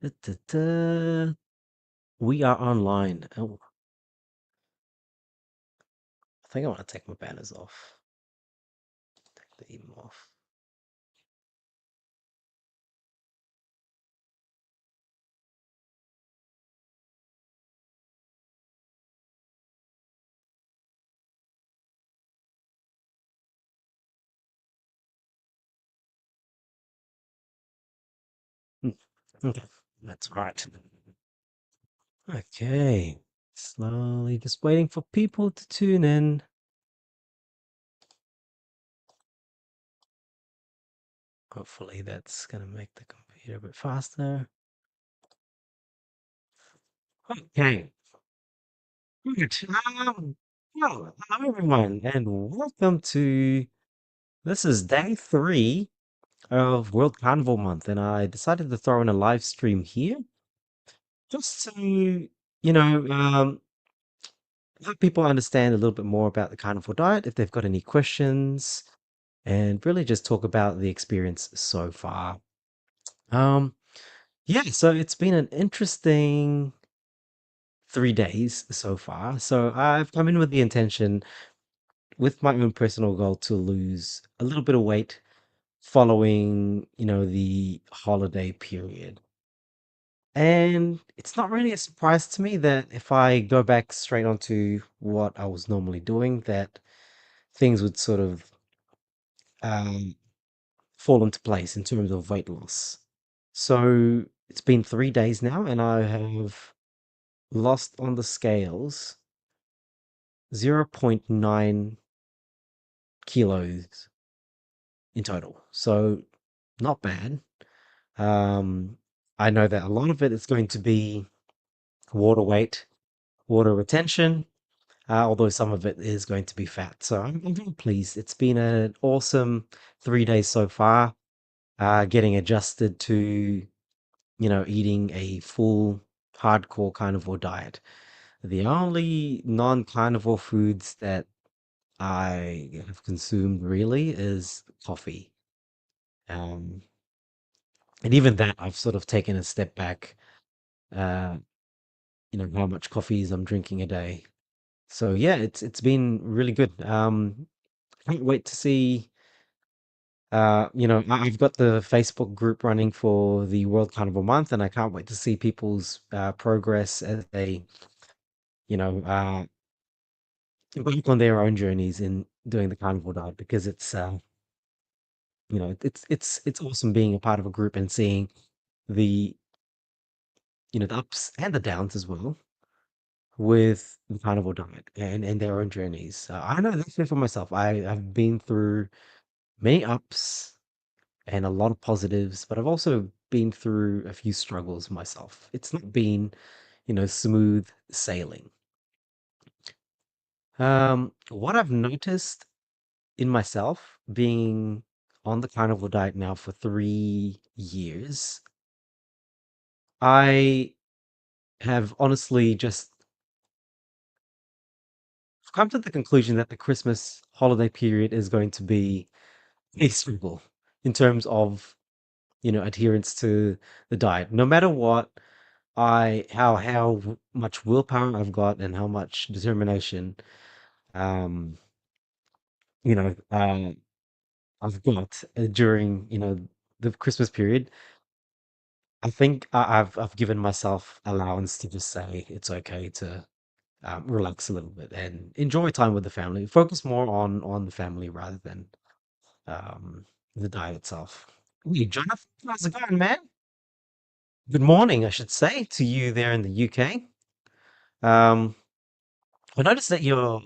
Da-da-da. We are online. Oh, I think I want to take my banners off. Take them off. Hmm, okay, that's right. Okay, slowly just waiting for people to tune in. Hopefully that's gonna make the computer a bit faster. Okay, good. Well, hello everyone, and welcome to this is day 3 of World Carnivore Month, and I decided to throw in a live stream here just to, you know, help people understand a little bit more about the carnivore diet if they've got any questions, and really just talk about the experience so far. Um, yeah, so it's been an interesting 3 days so far. So I've come in with the intention, with my own personal goal, to lose a little bit of weight following, the holiday period. And it's not really a surprise to me that if I go back straight onto what I was normally doing, that things would sort of um, fall into place in terms of weight loss. So it's been 3 days now, and I have lost on the scales 0.9 kilos in total. So not bad. Um, I know that a lot of it is going to be water weight, water retention, although some of it is going to be fat. So I'm very pleased. It's been an awesome 3 days so far, getting adjusted to, eating a full hardcore carnivore diet. The only non-carnivore foods that I have consumed really is coffee. Um, and even that, I've sort of taken a step back, uh, how much coffees I'm drinking a day. So yeah, it's been really good. Can't wait to see. I've got the Facebook group running for the World Carnival Month, and I can't wait to see people's progress as they, you know, embark on their own journeys in doing the carnivore diet, because it's awesome being a part of a group and seeing the, the ups and the downs as well with the carnivore diet and their own journeys. I know that's for myself. I've been through many ups and a lot of positives, but I've also been through a few struggles myself. It's not been, smooth sailing. What I've noticed in myself, being on the carnivore diet now for 3 years, I have honestly just come to the conclusion that the Christmas holiday period is going to be a struggle in terms of, adherence to the diet. No matter what, how much willpower I've got and how much determination, um, you know, uh, I've got during, the Christmas period. I think I've given myself allowance to just say it's okay to relax a little bit and enjoy time with the family. Focus more on the family rather than um, the diet itself. Hey, Jonathan, how's it going, man? Good morning, I should say, to you there in the UK. Um, I noticed that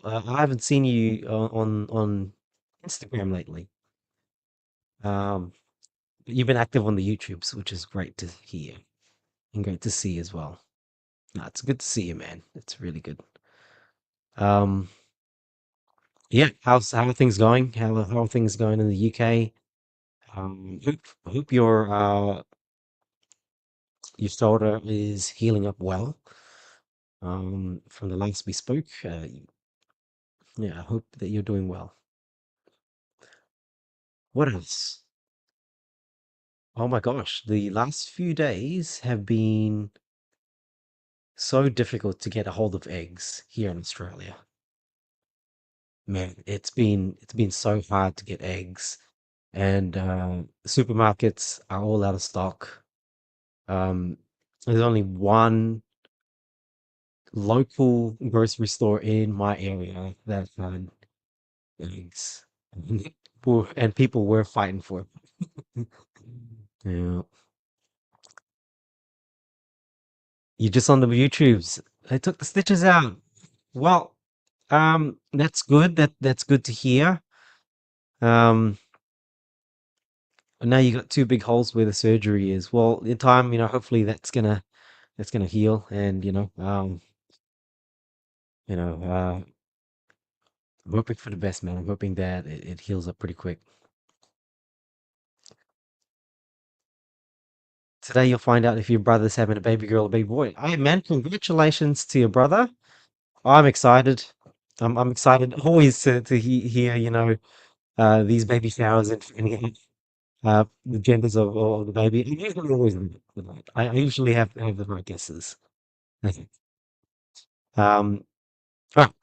I haven't seen you on Instagram lately. Um, but you've been active on the YouTubes, which is great to hear and great to see as well. No, it's good to see you, man. It's really good. Um, yeah, how are things going? How are things going in the UK? Hope your shoulder is healing up well. From the last we spoke, yeah, I hope that you're doing well. What else? Oh my gosh, the last few days have been so difficult to get a hold of eggs here in Australia. Man, it's been so hard to get eggs, and supermarkets are all out of stock. Um, there's only one local grocery store in my area that had eggs, and people were fighting for it. Yeah, you just on the YouTubes. They took the stitches out. Well, that's good. That's good to hear. Um, and now you got two big holes where the surgery is. Well, in time, hopefully that's gonna heal, and you know, I'm hoping for the best, man. I'm hoping that it heals up pretty quick. Today you'll find out if your brother's having a baby girl or baby boy. Hey, man, congratulations to your brother. I'm excited. I'm excited always to hear, these baby showers and finding out the genders of the baby. I usually always I usually have the right guesses. Um,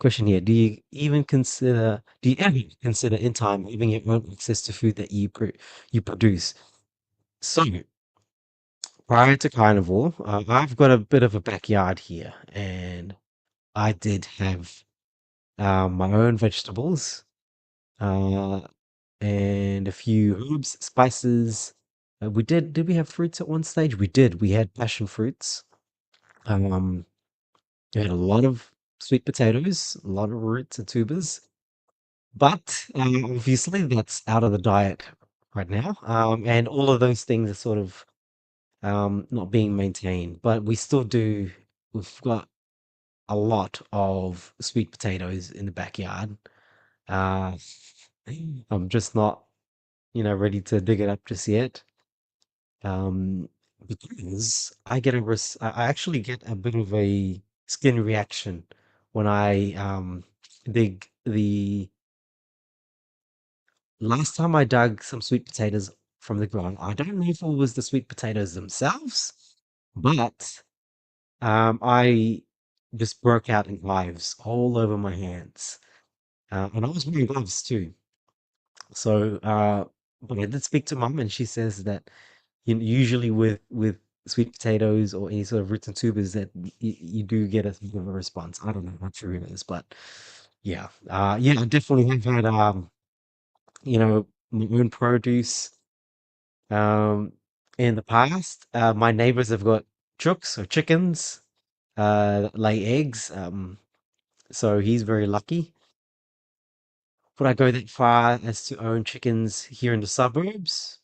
question here. Do you ever consider in time having your own access to food that you produce? So, prior to carnivore, I've got a bit of a backyard here, and I did have my own vegetables, uh, and a few herbs, spices. Did we have fruits at one stage? We did. We had passion fruits. Um, we had a lot of sweet potatoes, a lot of roots and tubers. But obviously, that's out of the diet right now. And all of those things are sort of not being maintained. But we still do, we've got a lot of sweet potatoes in the backyard. Uh, I'm just not, ready to dig it up just yet. Um, because I actually get a bit of a skin reaction when I dig the last time I dug some sweet potatoes from the ground. I don't know if it was the sweet potatoes themselves, but I just broke out in hives all over my hands. And I was wearing gloves too. So, but I did speak to mum, and she says that usually with sweet potatoes or any sort of roots and tubers that you do get a bit of a response. I don't know how true it is, but yeah, yeah, I definitely have had my own produce in the past. My neighbors have got chooks or chickens that lay eggs. So he's very lucky. Would I go that far as to own chickens here in the suburbs?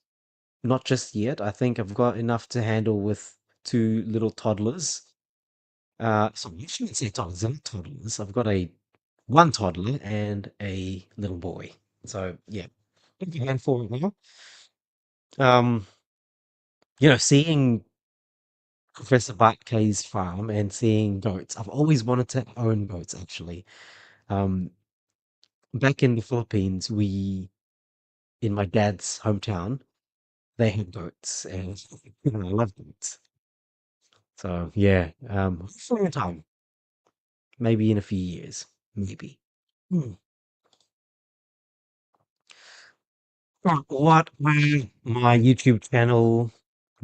Not just yet. I think I've got enough to handle with two little toddlers. So I shouldn't say toddlers, they're not toddlers. I've got a one toddler and a little boy. So yeah, big handful right now. Um, seeing Professor Batkay's farm and seeing goats. I've always wanted to own goats actually. Um, back in the Philippines, in my dad's hometown, they had goats, and I love goats. So yeah, hopefully in time, maybe in a few years, maybe. Hmm. What are my YouTube channel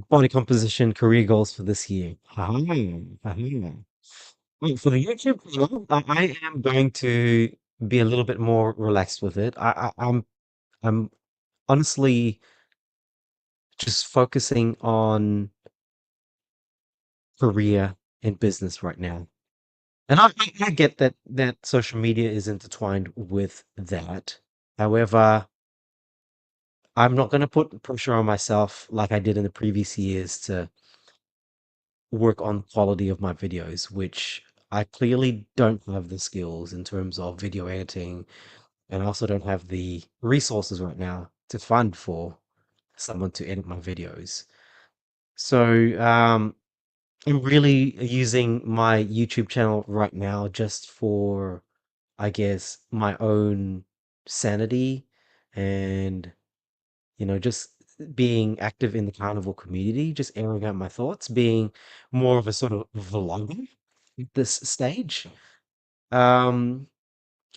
body composition career goals for this year? Well, for the YouTube channel, I am going to be a little bit more relaxed with it. I'm honestly just focusing on career and business right now. And I get that social media is intertwined with that. However, I'm not going to put pressure on myself like I did in the previous years to work on quality of my videos, which I clearly don't have the skills in terms of video editing, and I also don't have the resources right now to fund for someone to edit my videos. So, I'm really using my YouTube channel right now just for, I guess, my own sanity and, just being active in the carnivore community, just airing out my thoughts, being more of a sort of vlogger at this stage. Um,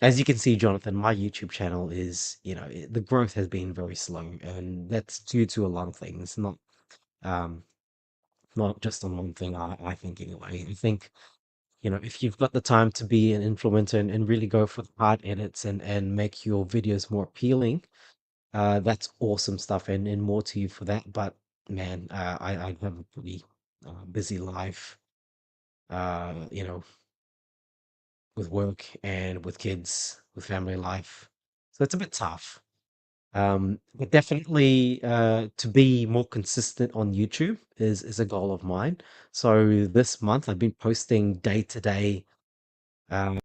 as you can see, Jonathan, my YouTube channel is, the growth has been very slow, and that's due to a lot of things, um, not just on one thing, I think anyway. I think, if you've got the time to be an influencer and really go for the hard edits and make your videos more appealing, that's awesome stuff, and more to you for that. But man, I have a pretty busy life, you know, with work and with kids, with family life. So it's a bit tough. But definitely to be more consistent on YouTube is a goal of mine. So this month I've been posting day-to-day um,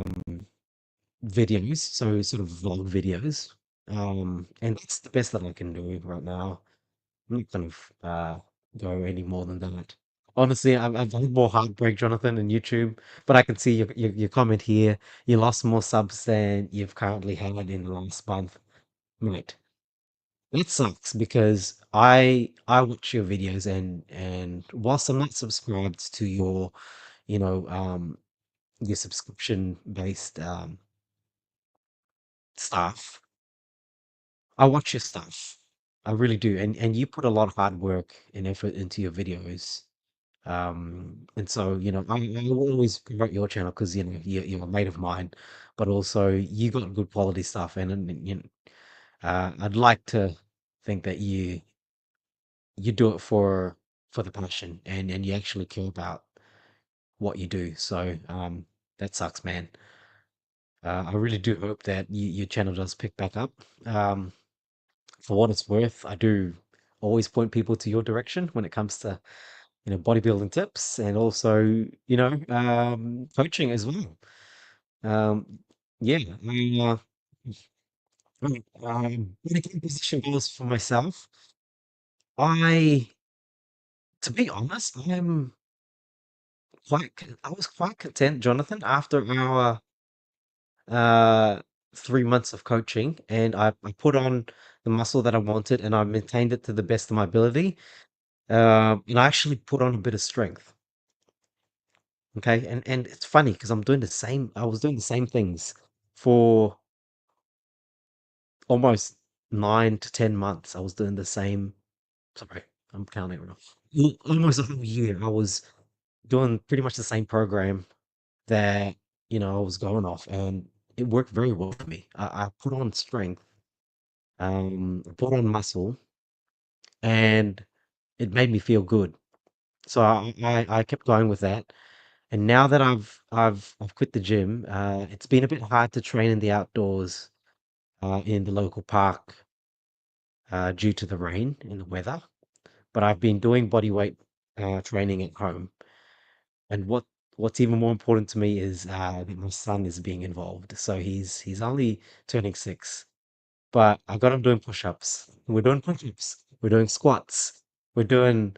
videos, so sort of vlog videos. And that's the best that I can do right now. I'm not gonna go any more than that. Honestly, I've had more heartbreak, Jonathan, in YouTube, but I can see your comment here. You lost more subs than you've currently had in the last month. Mate, that sucks because I watch your videos, and whilst I'm not subscribed to you know, um, your subscription based stuff, I watch your stuff. I really do. And you put a lot of hard work and effort into your videos. And so, I will always promote your channel because, you're a mate of mine, but also you got good quality stuff. I'd like to think that you do it for the passion, and you actually care about what you do. So, that sucks, man. I really do hope that your channel does pick back up. Um, for what it's worth, I do always point people to your direction when it comes to, bodybuilding tips, and also, coaching as well. Um, yeah, when it comes to position goals for myself, I, to be honest, I was quite content, Jonathan, after our uh 3 months of coaching, and I put on the muscle that I wanted, and I maintained it to the best of my ability. And I actually put on a bit of strength. Okay, and it's funny because I was doing the same things for almost 9 to 10 months. I was doing the same. Sorry, I'm counting it wrong. Almost a whole year. I was doing pretty much the same program that I was going off, and it worked very well for me. I put on strength, put on muscle, and it made me feel good. So I kept going with that. And now that I've quit the gym, it's been a bit hard to train in the outdoors, in the local park, due to the rain and the weather. But I've been doing body weight training at home. And what's even more important to me is that my son is being involved. So he's only turning 6, but I got him doing push-ups. We're doing push-ups. We're doing squats. We're doing,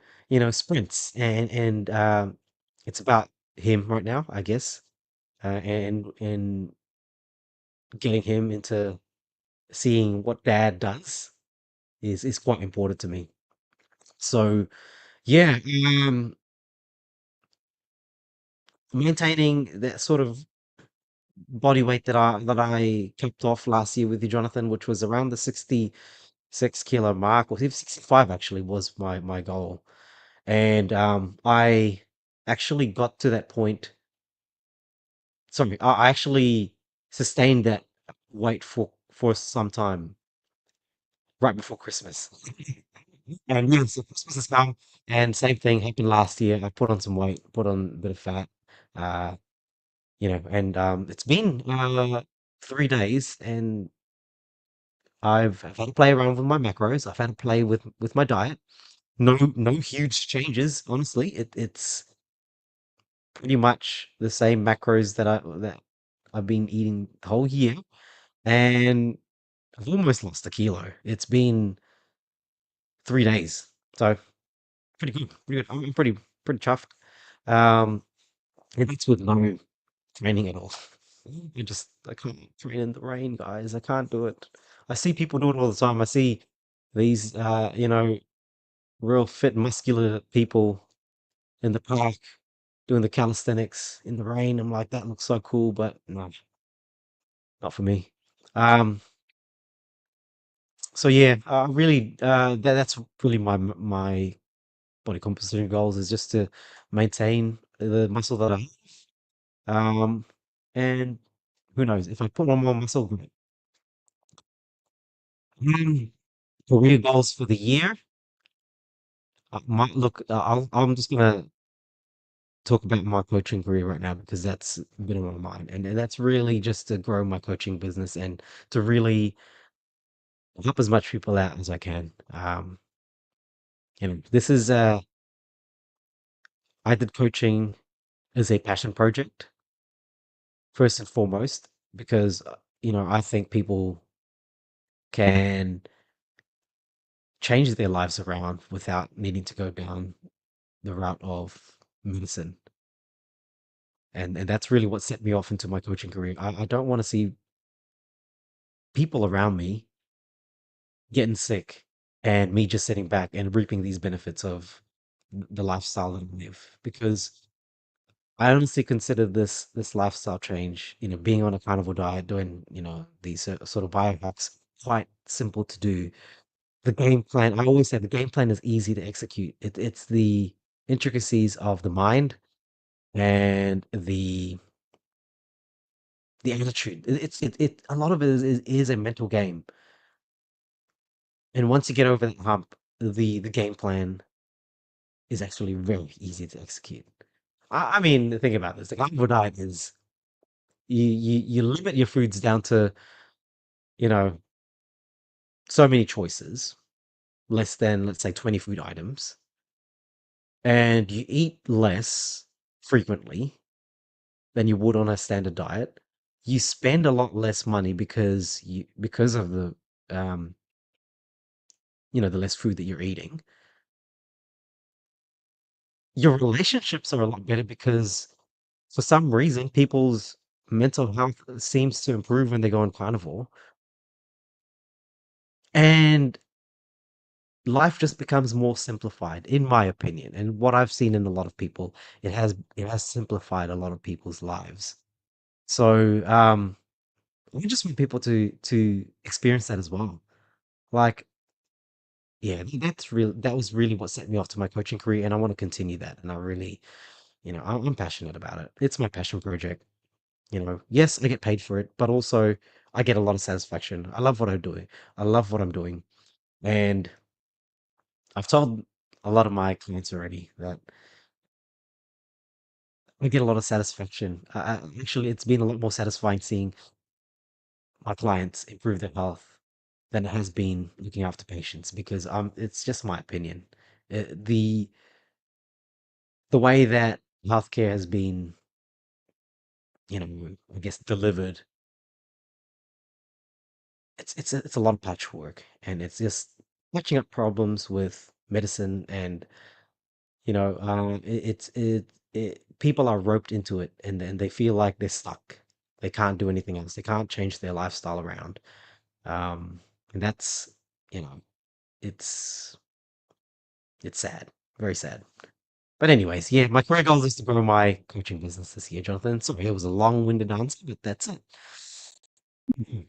sprints, and it's about him right now, I guess, and getting him into seeing what dad does is quite important to me. So yeah, maintaining that sort of body weight that I kept off last year with you, Jonathan, which was around the 66 kilo mark, or even 65 actually was my goal. And I actually got to that point. Sorry, I actually sustained that weight for some time right before Christmas. And yeah, so Christmas has come, and same thing happened last year. I put on some weight, put on a bit of fat, uh, and it's been 3 days, and I've had to play around with my macros. I've had to play with my diet. No huge changes, honestly. It's pretty much the same macros that I've been eating the whole year, and I've almost lost a kilo. It's been 3 days, so pretty good, pretty good. I'm pretty chuffed. Um, and that's with no training at all. I can't train in the rain, guys. I can't do it. I see people do it all the time. I see these real fit, muscular people in the park doing the calisthenics in the rain. I'm like, that looks so cool, but no, not for me. Um, so yeah, really, that's really my body composition goals is just to maintain the muscle that I have. And who knows if I put on more muscle, great. Um, career goals for the year. I'm just gonna talk about my coaching career right now because that's been on my mind, and that's really just to grow my coaching business and to really help as much people out as I can. This is I did coaching as a passion project first and foremost because I think people can change their lives around without needing to go down the route of medicine. And that's really what set me off into my coaching career. I don't want to see people around me getting sick and me just sitting back and reaping these benefits of the lifestyle that I live because I honestly consider this lifestyle change, being on a carnivore diet, doing, these sort of biohacks, quite simple to do. The game plan, I always say the game plan is easy to execute. It's the intricacies of the mind and the attitude. A lot of it is a mental game. And once you get over that hump, the game plan is actually very easy to execute. I mean, think about this. The carnivore diet is you limit your foods down to, you know, so many choices, less than, let's say, 20 food items, and you eat less frequently than you would on a standard diet. You spend a lot less money because of um, the less food that you're eating. Your relationships are a lot better because for some reason people's mental health seems to improve when they go on carnivore. And life just becomes more simplified, in my opinion. And what I've seen in a lot of people, it has simplified a lot of people's lives. So I just want people to experience that as well. Like, yeah, that was really what set me off to my coaching career, and I want to continue that. And I really, I'm passionate about it. It's my passion project. Yes, I get paid for it, but also I get a lot of satisfaction. I love what I'm doing. I love what I'm doing. And I've told a lot of my clients already that I get a lot of satisfaction. Actually, it's been a lot more satisfying seeing my clients improve their health than it has been looking after patients because it's just my opinion. The way that healthcare has been, I guess delivered, it's a lot of patchwork and it's just patching up problems with medicine and people are roped into it and they feel like they're stuck. They can't do anything else. They can't change their lifestyle around. And that's, you know, it's it's sad, very sad. But anyways, yeah, my career goal is to grow my coaching business this year, Jonathan. Sorry, it was a long-winded answer, but that's it. Mhm.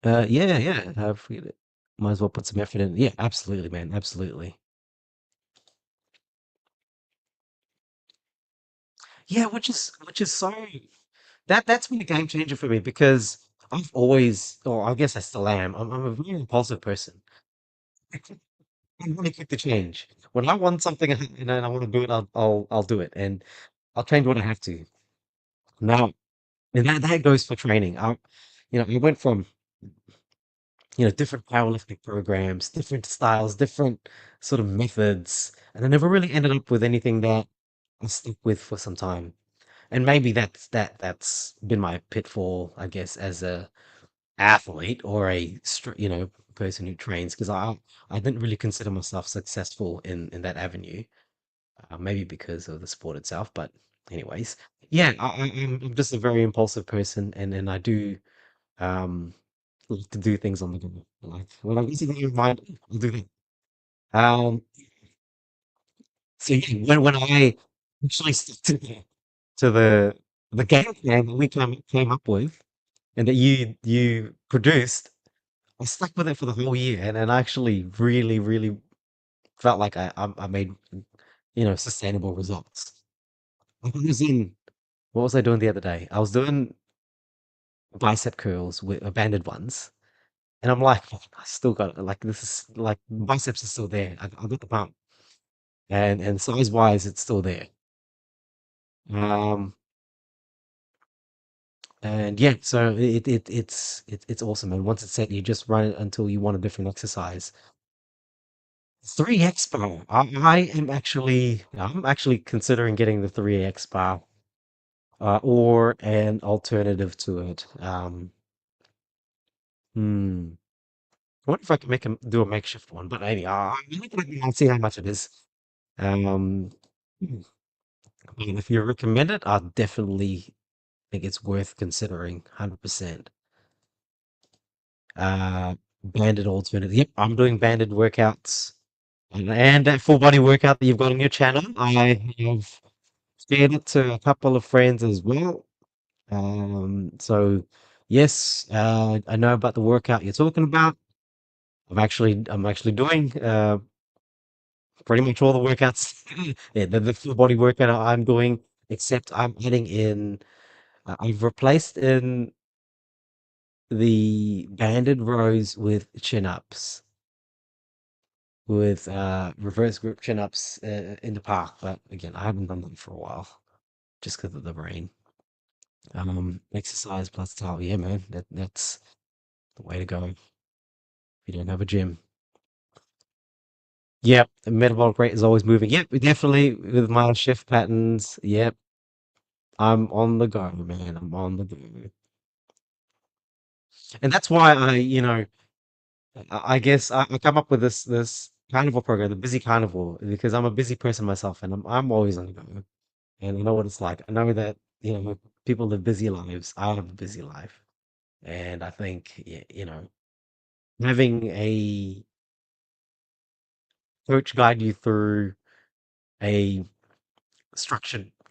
Yeah, yeah, I forget it. Might as well put some effort in. Yeah, absolutely, man, absolutely. Yeah, which is so that's been a game changer for me because I've always, or I guess I still am. I'm a very impulsive person. I'm really quick to change. When I want something and I want to do it, I'll do it, and I'll change when I have to. Now, and that goes for training. I went from different powerlifting programs, different styles, different sort of methods, and I never really ended up with anything that I stick with for some time. And maybe that's been my pitfall, I guess, as a athlete or person who trains because I didn't really consider myself successful in that avenue. Maybe because of the sport itself, but anyways, yeah, I'm just a very impulsive person, and I do um like to do things on the go. Like when I'm easy in your mind, I'll do that. Um, so yeah, when I actually stuck to the game plan that we came up with and that you produced, I stuck with it for the whole year, and I actually really felt like I made sustainable results. Like I was in what was I doing the other day? I was doing bicep curls with banded ones, and I'm like, I still got it. Like this is like biceps is still there. I got the pump, and size wise, it's still there. Um, and yeah, so it's awesome. And once it's set, you just run it until you want a different exercise. 3x bar. I'm actually considering getting the 3x bar, or an alternative to it. Hmm. I wonder if I can do a makeshift one, but anyway, I'll see how much it is. Um, hmm, I mean, if you recommend it, I definitely think it's worth considering, 100%. Banded alternative. Yep, I'm doing banded workouts, and that full body workout that you've got on your channel. I have shared it to a couple of friends as well. So yes, I know about the workout you're talking about. I'm actually doing pretty much all the workouts. Yeah, the full body workout I'm doing, except I'm adding in. I've replaced in the banded rows with chin ups, with reverse grip chin ups in the park. But again, I haven't done them for a while, just because of the rain. Exercise plus towel. Yeah, man, that's the way to go if you don't have a gym. Yep, the metabolic rate is always moving. Yep, definitely with my shift patterns. Yep, I'm on the go, man. I'm on the go. And that's why I guess I come up with this carnivore program, the busy carnivore, because I'm a busy person myself, and I'm always on the go. And I know what it's like. I know that people live busy lives. I have a busy life, and I think having a coach guide you through a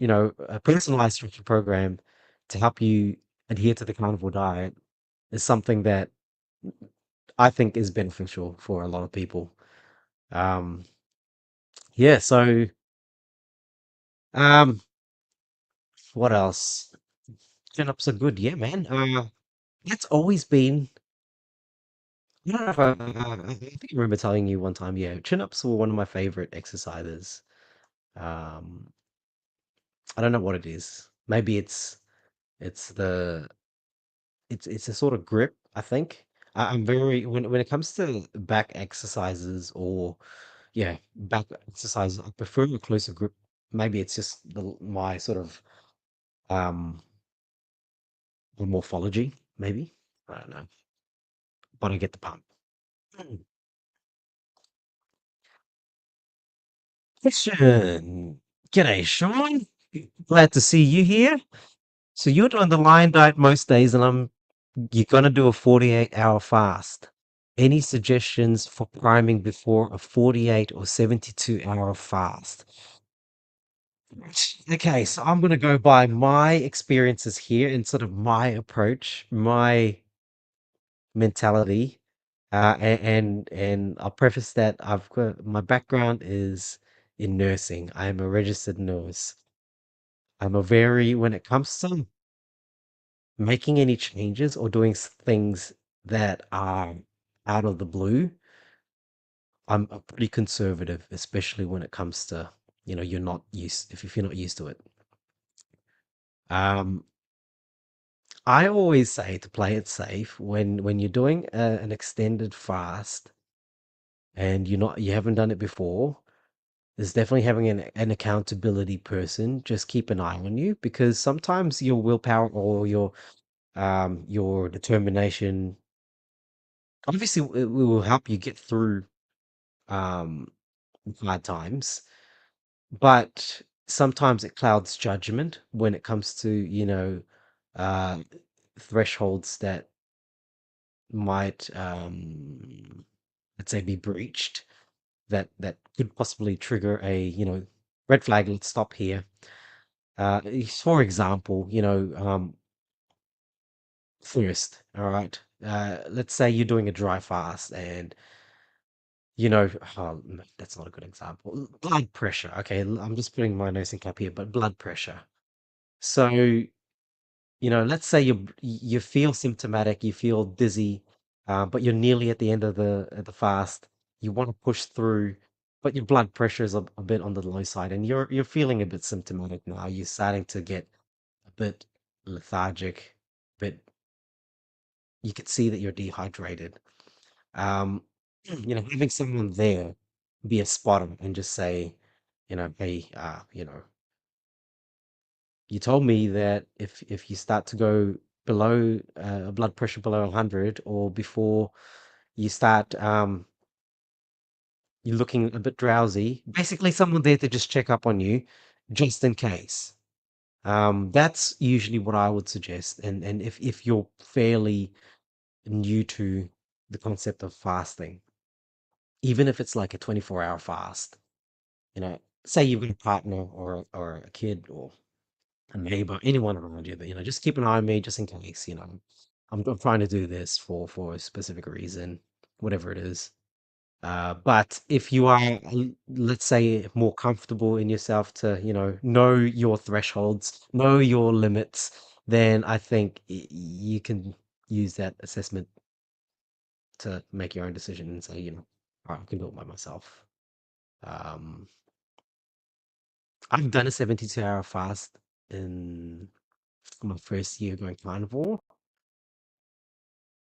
a personalized structured program to help you adhere to the carnivore diet is something that I think is beneficial for a lot of people. Um, yeah, so um, what else? Chin-ups are good, yeah, man. That's always been. I don't know if I think I remember telling you one time. Yeah, chin-ups were one of my favorite exercises. Um, I don't know what it is. Maybe it's the it's a sort of grip, I think. I'm very when it comes to back exercises or yeah, back exercises, I prefer a closer grip. Maybe it's just my sort of um morphology, maybe. I don't know, but I get the pump. Mm. Question. G'day, Sean. Glad to see you here. So you're doing the lion diet most days, and you're gonna do a 48-hour fast. Any suggestions for priming before a 48 or 72-hour fast? Okay, so I'm gonna go by my experiences here and sort of my approach, my mentality, and I'll preface that I've got my background is in nursing. I'm a registered nurse. When it comes to making any changes or doing things that are out of the blue, I'm a pretty conservative, especially when it comes to, if you're not used to it. Um, I always say to play it safe when you're doing an extended fast and you haven't done it before, is definitely having an accountability person just keep an eye on you, because sometimes your willpower or your determination obviously it will help you get through um hard times, but sometimes it clouds judgment when it comes to uh thresholds that might let's say be breached, that could possibly trigger a, red flag. Let's stop here. For example, first, all right. Let's say you're doing a dry fast, and no, that's not a good example. Blood pressure. Okay, I'm just putting my nursing cap here, but blood pressure. So, let's say you feel symptomatic, you feel dizzy, but you're nearly at the end of the fast. You want to push through, but your blood pressure is a bit on the low side, and you're feeling a bit symptomatic now. You're starting to get a bit lethargic, but you can see that you're dehydrated. Um, having someone there be a spotter and just say, hey, you told me that if you start to go below blood pressure below 100, or before you start you're looking a bit drowsy, basically someone there to just check up on you just in case. That's usually what I would suggest. And if you're fairly new to the concept of fasting, even if it's like a 24-hour fast, say you've got a partner or a kid or a neighbor, anyone around you that, just keep an eye on me just in case, I'm trying to do this for a specific reason, whatever it is. But if you are, let's say, more comfortable in yourself to, know your thresholds, know your limits, then I think you can use that assessment to make your own decision and say, all right, I can do it by myself. Um, I've done a 72-hour fast in my first year going carnivore,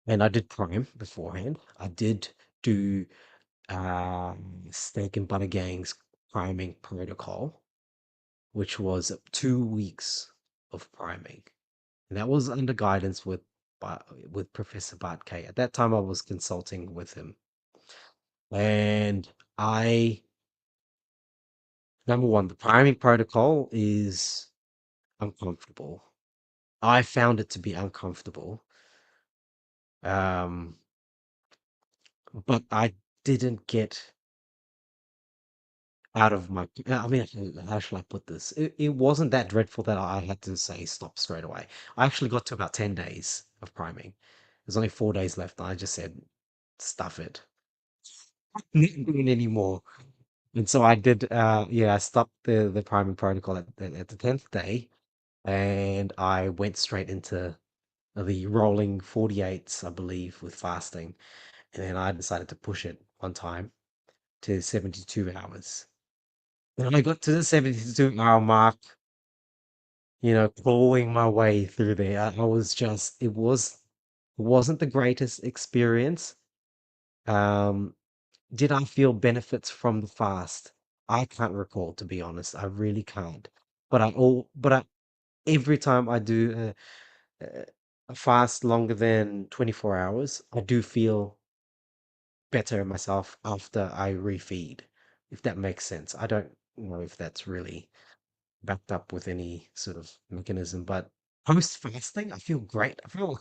and I did prime beforehand. I did do steak and butter gangs priming protocol, which was 2 weeks of priming, and that was under guidance with Professor Bart K. At that time, I was consulting with him, and I number one, the priming protocol is uncomfortable. I found it to be uncomfortable. Um, but I didn't get out of my, I mean, how shall I put this? It wasn't that dreadful that I had to say stop straight away. I actually got to about 10 days of priming. There's only 4 days left, and I just said, stuff it. Not doing anymore. And so I did, yeah, I stopped the priming protocol at the 10th day, and I went straight into the rolling 48s, I believe, with fasting. And then I decided to push it one time to 72 hours. When I got to the 72-hour mark, clawing my way through there, I was just, it wasn't the greatest experience. Um, did I feel benefits from the fast? I can't recall, to be honest. I really can't. But every time I do a, a fast longer than 24 hours, I do feel better myself after I refeed, if that makes sense. I don't know if that's really backed up with any sort of mechanism, but post fasting, I feel great. I feel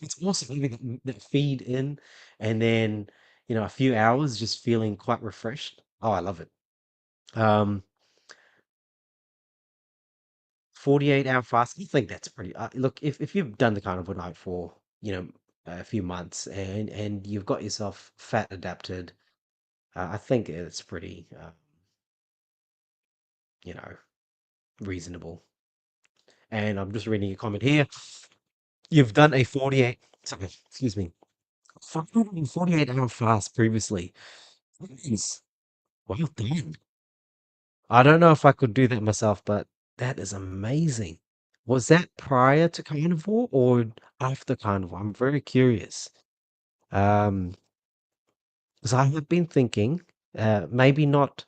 it's awesome having that feed in, and then a few hours just feeling quite refreshed. Oh, I love it. Um, 48-hour fast. I think that's pretty. Look, if you've done the carnivore diet for a few months, and you've got yourself fat adapted, I think it's pretty you know reasonable. And I'm just reading a comment here. You've done a 48, sorry, excuse me, 48-hour fast previously. Nice. Well done. I don't know if I could do that myself, but that is amazing. Was that prior to carnivore or after carnivore? I'm very curious. Um, because I have been thinking, maybe not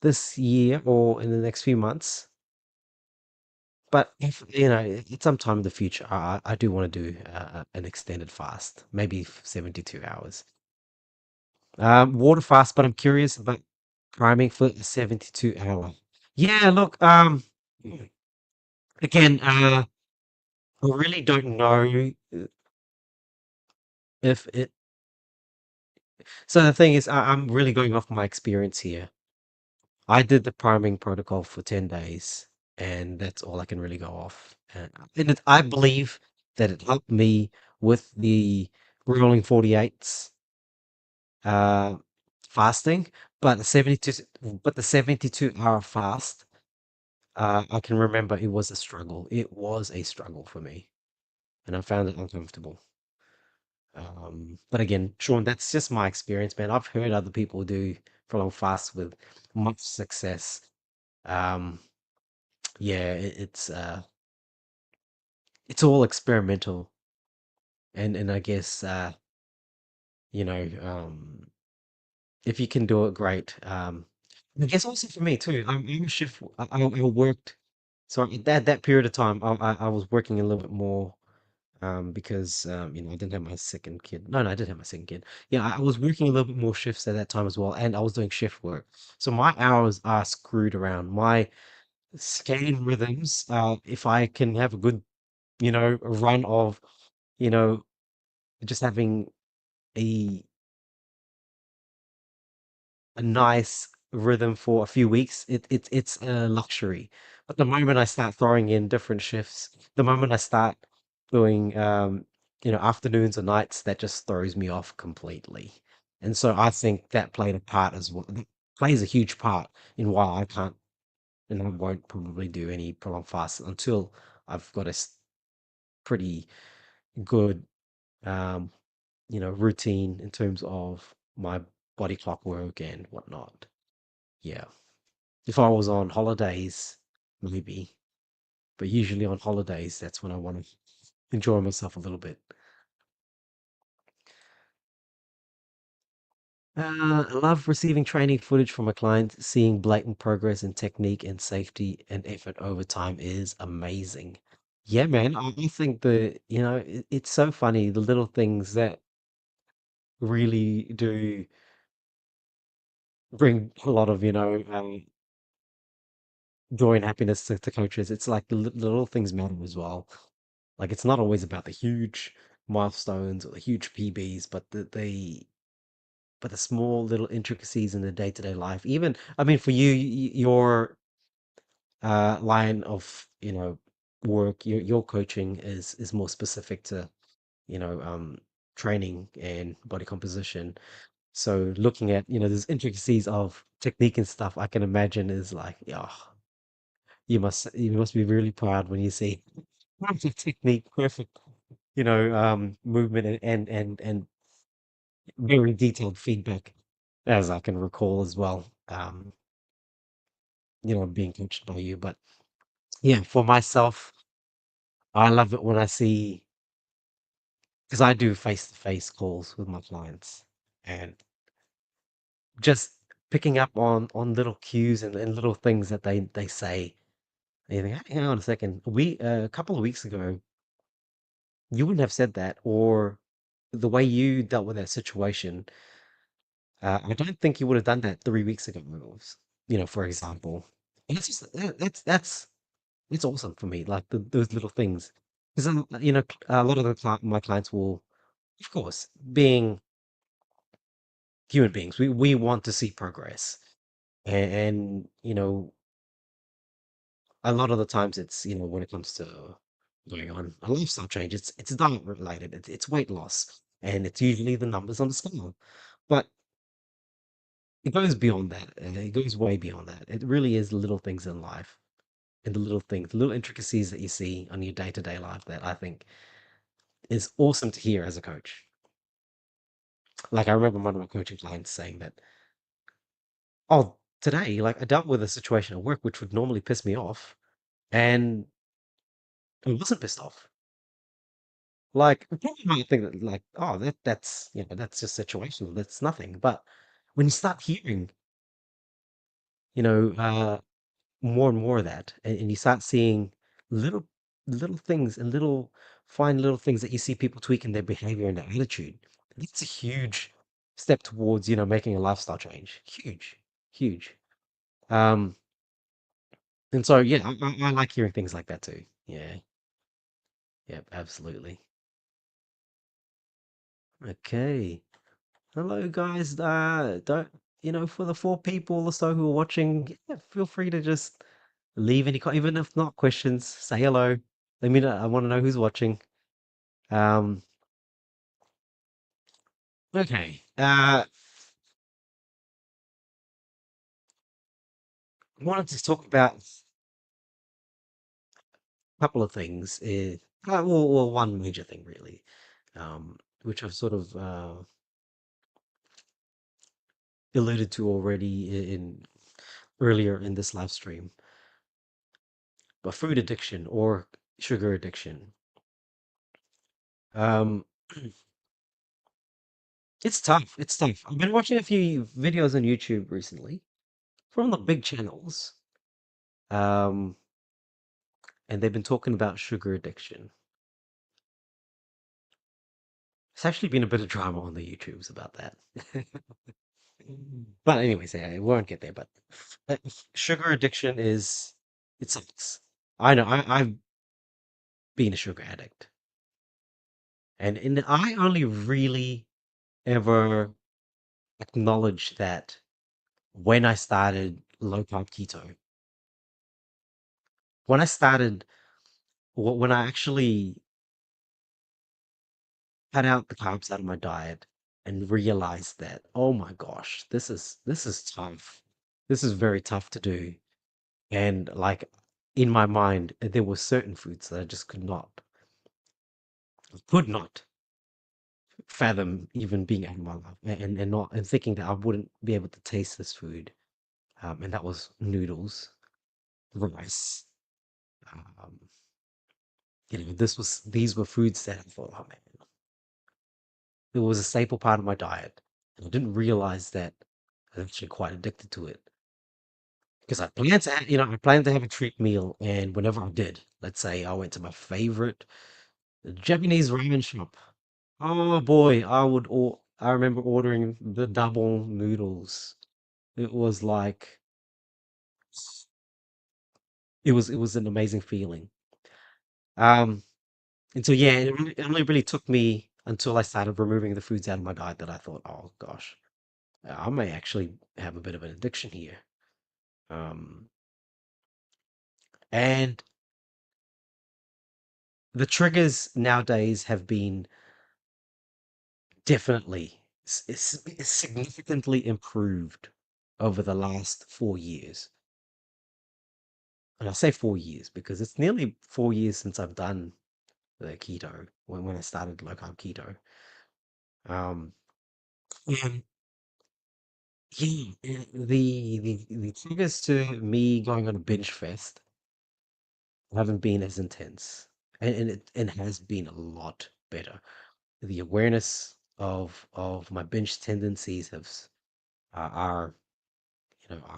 this year or in the next few months, but if sometime in the future, I do want to do an extended fast, maybe 72 hours. Water fast, but I'm curious about priming for a 72 hour. Yeah, look, again, I really don't know if it so the thing is, I'm really going off my experience here. I did the priming protocol for 10 days, and that's all I can really go off. And I believe that it helped me with the rolling 48s uh, fasting, but the 72-hour fast, I can remember it was a struggle. It was a struggle for me, and I found it uncomfortable. But again, Sean, that's just my experience, man. I've heard other people do prolonged fasts with much success. Um, yeah, it's all experimental, and I guess you know, if you can do it, great. I guess also for me too. I'm a shift. I worked. So at that period of time, I was working a little bit more. Because I didn't have my second kid. No, I did have my second kid. Yeah, I was working a little bit more shifts at that time as well, and I was doing shift work. So my hours are screwed around. My skating rhythms, if I can have a good, run of, you know, just having a a nice rhythm for a few weeks, it's a luxury. But the moment I start throwing in different shifts, the moment I start doing afternoons or nights, that just throws me off completely. And so I think that played a part as well. That plays a huge part in why I can't and I won't probably do any prolonged fast until I've got a pretty good um, routine in terms of my body clock work and whatnot. Yeah. If I was on holidays, maybe. But usually on holidays, that's when I want to enjoy myself a little bit. I love receiving training footage from a client. Seeing blatant progress in technique and safety and effort over time is amazing. Yeah, man. I think it's so funny, the little things that really do bring a lot of, joy and happiness to coaches. It's like the little things matter as well. Like it's not always about the huge milestones or the huge PBs, but the small little intricacies in the day-to-day life. Even I mean, for you, your line of work, your coaching is more specific to you know um training and body composition. So looking at these intricacies of technique and stuff, I can imagine is like, yeah, you must be really proud when you see perfect technique, perfect movement and very detailed feedback, as I can recall as well. Being coached by you. But yeah, for myself, I love it when I see because I do face-to-face calls with my clients and just picking up on little cues and little things that they say. And you think, hang on a second, a couple of weeks ago, you wouldn't have said that, or the way you dealt with that situation. I don't think you would have done that 3 weeks ago, for example. And it's just that's it's awesome for me, like those little things. Because a lot of my clients will, of course, being human beings, we want to see progress, and a lot of the times it's when it comes to going on a lifestyle change, it's diet related, it's weight loss, and it's usually the numbers on the scale, but it goes beyond that, and it goes way beyond that. It really is the little things in life and the little things, the little intricacies that you see on your day-to-day life that I think is awesome to hear as a coach. Like I remember one of my coaching clients saying that, "Oh, today, like I dealt with a situation at work which would normally piss me off, and I wasn't pissed off." Like people might think that, like, oh, that's just situational. That's nothing. But when you start hearing, you know, uh, more and more of that, and you start seeing little little things and fine little things that you see people tweaking their behavior and their attitude. It's a huge step towards, making a lifestyle change. Huge, huge. Um, and so yeah, I like hearing things like that too. Yeah, yeah, absolutely. Okay. Hello, guys. Don't for the four people or so who are watching, yeah, feel free to just leave any, even if not questions, say hello. Let me know. I want to know who's watching. Um, okay. I wanted to talk about a couple of things. Well, one major thing really, which I've sort of alluded to already in earlier in this live stream, but food addiction or sugar addiction. Um, it's tough. It's tough. I've been watching a few videos on YouTube recently from the big channels, um, and they've been talking about sugar addiction. It's actually been a bit of drama on the YouTubes about that. But anyways, yeah, we won't get there. But sugar addiction it sucks. I know. I've been a sugar addict, and I only really ever acknowledged that when I started low carb keto. When I started, when I actually cut out the carbs out of my diet and realized that, oh my gosh, this is tough. This is very tough to do. And like in my mind, there were certain foods that I just could not fathom even being out of my life, and not and thinking that I wouldn't be able to taste this food. And that was noodles, rice. Um, these were foods that I thought, oh man, it was a staple part of my diet. And I didn't realize that I was actually quite addicted to it because I planned to have a treat meal, and whenever I did, let's say I went to my favorite Japanese ramen shop. Oh boy, I remember ordering the double noodles. It was like it was an amazing feeling. Um, and so yeah, it only really took me until I started removing the foods out of my diet that I thought, oh gosh, I may actually have a bit of an addiction here. Um, and the triggers nowadays have been definitely significantly improved over the last 4 years. And I say 4 years because it's nearly 4 years since I've done the keto when I started low carb keto. Um, and yeah, the triggers to me going on a binge fest haven't been as intense, and it has been a lot better. The awareness of my binge tendencies are are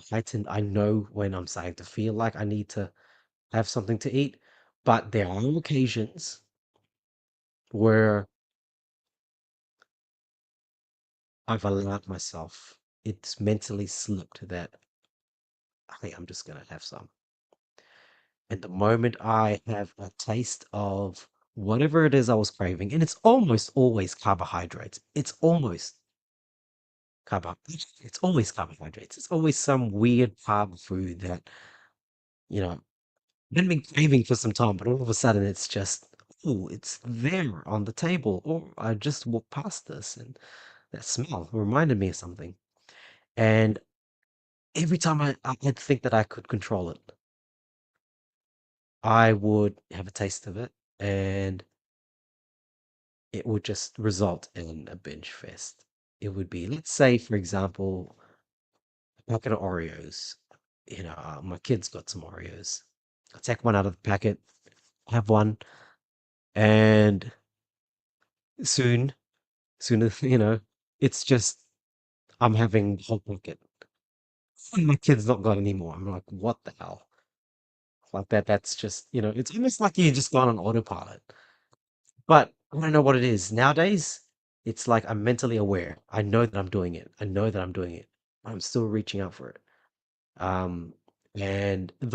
heightened. I know when I'm starting to feel like I need to have something to eat, but there are occasions where I've allowed myself, it's mentally slipped that, hey, I'm just gonna have some. And the moment I have a taste of whatever it is I was craving, and it's almost always carbohydrates. It's always carbohydrates. It's always some weird carb food that, you know, I've been craving for some time, but all of a sudden it's just, oh, it's there on the table. Or I just walked past this and that smell reminded me of something. And every time I'd think that I could control it, I would have a taste of it and it would just result in a binge fest. It would be, let's say, for example, a packet of Oreos. My kids got some Oreos. I take one out of the packet, have one, and soon, soon as, it's just, I'm having the whole packet. And my kid's not got any more. I'm like, what the hell? Like that's just, it's almost like you just gone on autopilot. But I don't know what it is. Nowadays, it's like I'm mentally aware. I know that I'm doing it. I know that I'm doing it. I'm still reaching out for it. Um, and it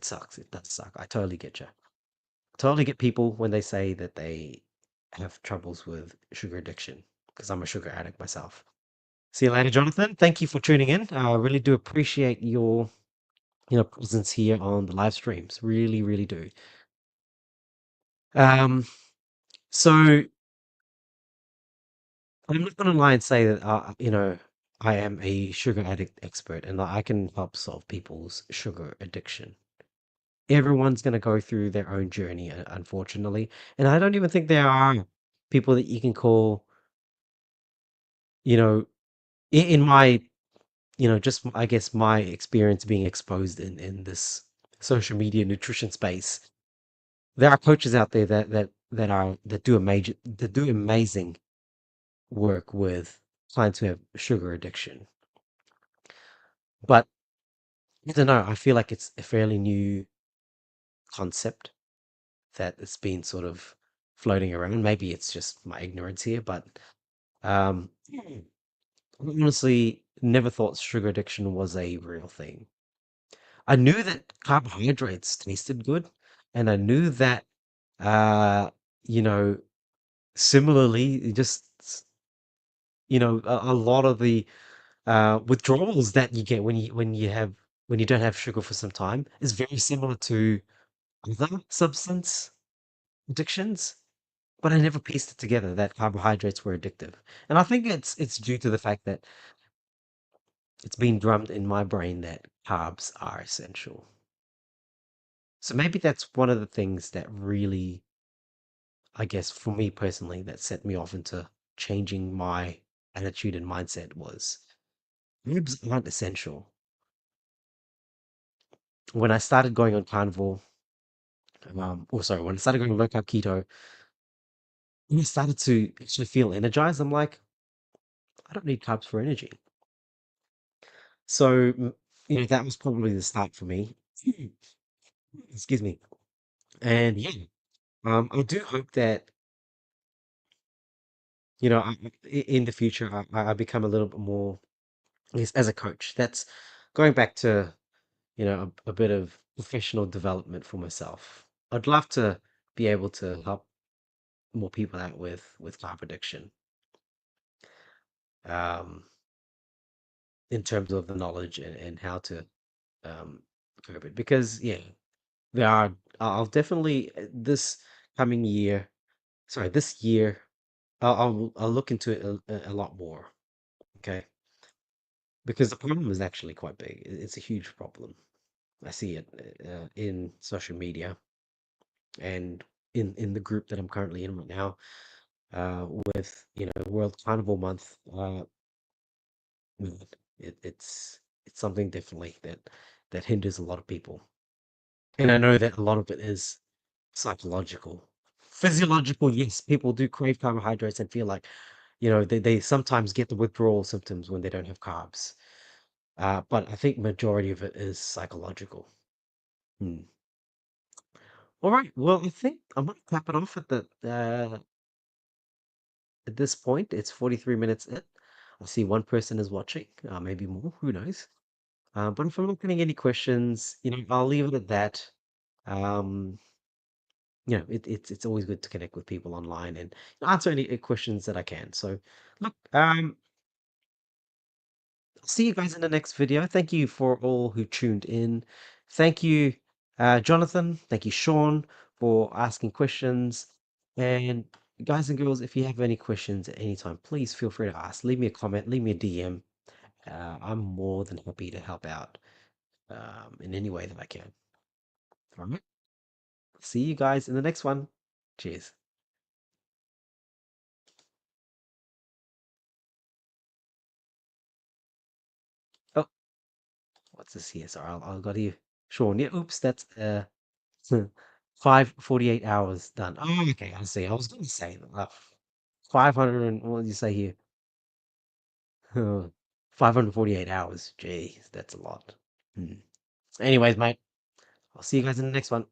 sucks. It does suck. I totally get you. Totally get people when they say that they have troubles with sugar addiction because I'm a sugar addict myself. See you later, Jonathan. Thank you for tuning in. I really do appreciate your presence here on the live streams. Really, really do. Um, so I'm not gonna lie and say that I am a sugar addict expert and that I can help solve people's sugar addiction. Everyone's gonna go through their own journey, unfortunately, and I don't even think there are people that you can call, you know, in my, just I guess my experience being exposed in this social media nutrition space. There are coaches out there that do amazing work with clients who have sugar addiction. But I don't know, I feel like it's a fairly new concept that it's been sort of floating around. Maybe it's just my ignorance here, but I honestly never thought sugar addiction was a real thing. I knew that carbohydrates tasted good, and I knew that uh, you know, similarly, just a lot of the withdrawals that you get when you don't have sugar for some time is very similar to other substance addictions. But I never pieced it together that carbohydrates were addictive, and I think it's due to the fact that it's been drummed in my brain that carbs are essential. So maybe that's one of the things that really, I guess, for me personally, that set me off into changing my attitude and mindset was carbs aren't essential. When I started going on carnivore, or sorry, when I started going low carb keto, when I started to actually feel energized, I'm like, I don't need carbs for energy. So, that was probably the start for me. Excuse me. And yeah, I do hope that, in the future, I become a little bit more, I guess, as a coach. That's going back to, a bit of professional development for myself. I'd love to be able to help more people out with carb addiction, um, in terms of the knowledge and how to um, curb it. Because yeah, there are. I'll definitely this coming year. Sorry, this year. I'll look into it a lot more. Okay, because the problem is actually quite big. It's a huge problem. I see it in social media and in the group that I'm currently in right now, with World Carnivore Month. Mm, it's something definitely that hinders a lot of people, and I know that a lot of it is psychological, physiological. Yes, people do crave carbohydrates and feel like they sometimes get the withdrawal symptoms when they don't have carbs. But I think majority of it is psychological. Hmm. All right. Well, I think I'm gonna cap it off at this point. It's 43 minutes in. I see one person is watching, maybe more. Who knows? But if I'm not getting any questions, I'll leave it at that. Um, it's always good to connect with people online and answer any questions that I can. So, look, I'll see you guys in the next video. Thank you for all who tuned in. Thank you, Jonathan. Thank you, Sean, for asking questions. And guys and girls, if you have any questions at any time, please feel free to ask. Leave me a comment, leave me a DM. I'm more than happy to help out in any way that I can. All right. See you guys in the next one. Cheers. Oh, what's this here? Sorry, I'll go to you. Sean. Yeah, oops, that's 548 hours done. Oh, okay, I see. I was going to say 500 and what did you say here? 548 hours. Jeez, that's a lot. Hmm. Anyways, mate, I'll see you guys in the next one.